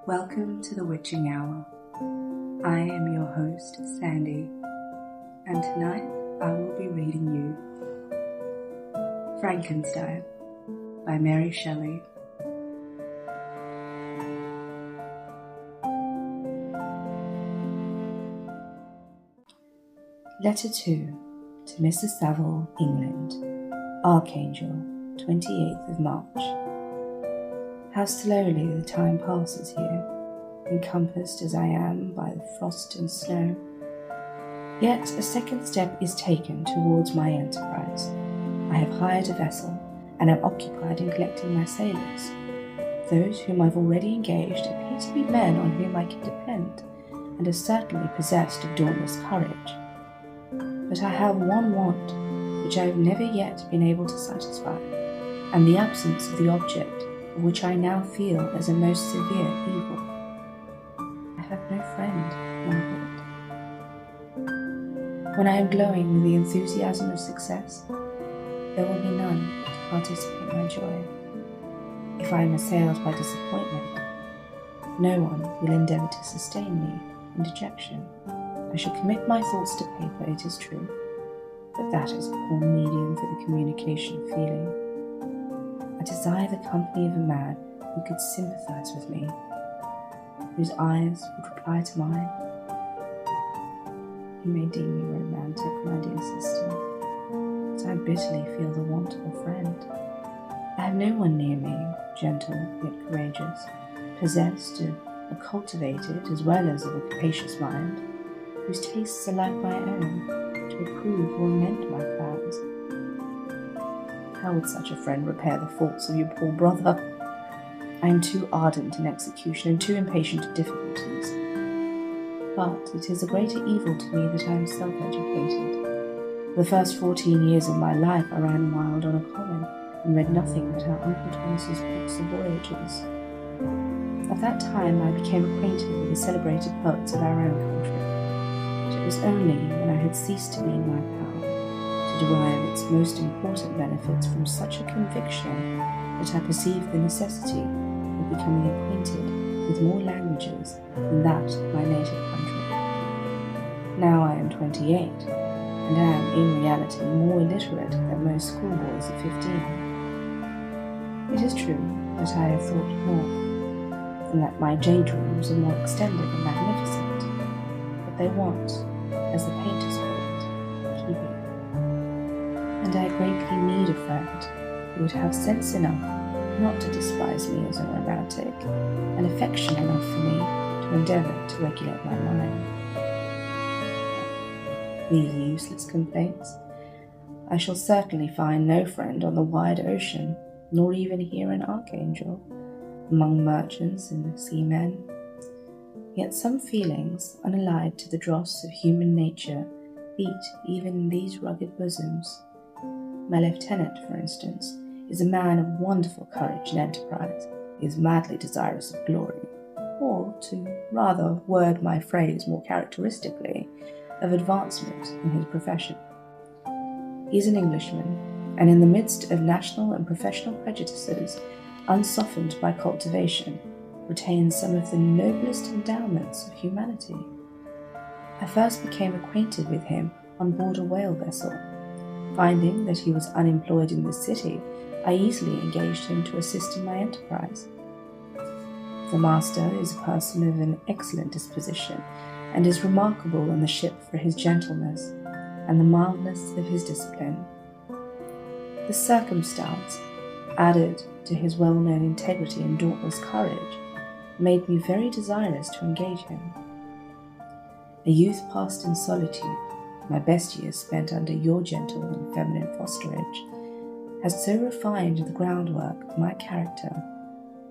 Welcome to the Witching Hour. I am your host, Sandy, and tonight I will be reading you Frankenstein by Mary Shelley. Letter 2 to Mrs. Seville, England, Archangel, 28th of March. How slowly the time passes here, encompassed as I am by the frost and snow. Yet a second step is taken towards my enterprise. I have hired a vessel and am occupied in collecting my sailors. Those whom I've already engaged appear to be men on whom I can depend, and are certainly possessed of dauntless courage. But I have one want which I have never yet been able to satisfy, and the absence of the object of which I now feel as a most severe evil. I have no friend, Margaret. When I am glowing with the enthusiasm of success, there will be none to participate my joy. If I am assailed by disappointment, no one will endeavour to sustain me in dejection. I shall commit my thoughts to paper, it is true, but that is a poor medium for the communication of feeling. I desire the company of a man who could sympathize with me, whose eyes would reply to mine. You may deem me romantic, my dear sister, but I bitterly feel the want of a friend. I have no one near me, gentle yet courageous, possessed of a cultivated as well as of a capacious mind, whose tastes are like my own, to approve or amend my plans. How would such a friend repair the faults of your poor brother? I am too ardent in execution and too impatient of difficulties. But it is a greater evil to me that I am self-educated. For the first 14 years of my life I ran wild on a common, and read nothing but our Uncle Thomas's books of voyages. At that time I became acquainted with the celebrated poets of our own country. It was only when I had ceased to be in my power to derive its most important benefits from such a conviction that I perceived the necessity of becoming acquainted with more languages than that of my native country. Now I am 28, and am in reality more illiterate than most schoolboys of 15. It is true that I have thought more, and that my daydreams are more extended and magnificent, but they want, as the painters call it, keeping. And I greatly need a friend who would have sense enough not to despise me as a romantic, and affection enough for me to endeavour to regulate my mind. These are useless complaints. I shall certainly find no friend on the wide ocean, nor even here in Archangel, among merchants and seamen. Yet some feelings, unallied to the dross of human nature, beat even in these rugged bosoms. My lieutenant, for instance, is a man of wonderful courage and enterprise. He is madly desirous of glory, or, to rather word my phrase more characteristically, of advancement in his profession. He is an Englishman, and in the midst of national and professional prejudices, unsoftened by cultivation, retains some of the noblest endowments of humanity. I first became acquainted with him on board a whale vessel. Finding that he was unemployed in the city, I easily engaged him to assist in my enterprise. The master is a person of an excellent disposition, and is remarkable on the ship for his gentleness, and the mildness of his discipline. This circumstance, added to his well-known integrity and dauntless courage, made me very desirous to engage him. A youth passed in solitude, my best years spent under your gentle and feminine fosterage, has so refined the groundwork of my character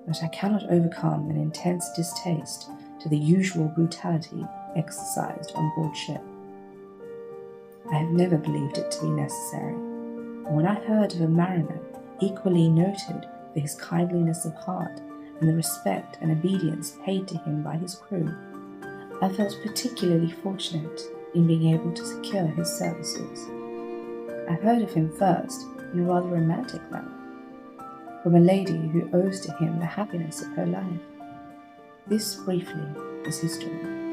that I cannot overcome an intense distaste to the usual brutality exercised on board ship. I have never believed it to be necessary, and when I heard of a mariner equally noted for his kindliness of heart and the respect and obedience paid to him by his crew, I felt particularly fortunate in being able to secure his services. I heard of him first in a rather romantic manner, from a lady who owes to him the happiness of her life. This briefly is his story.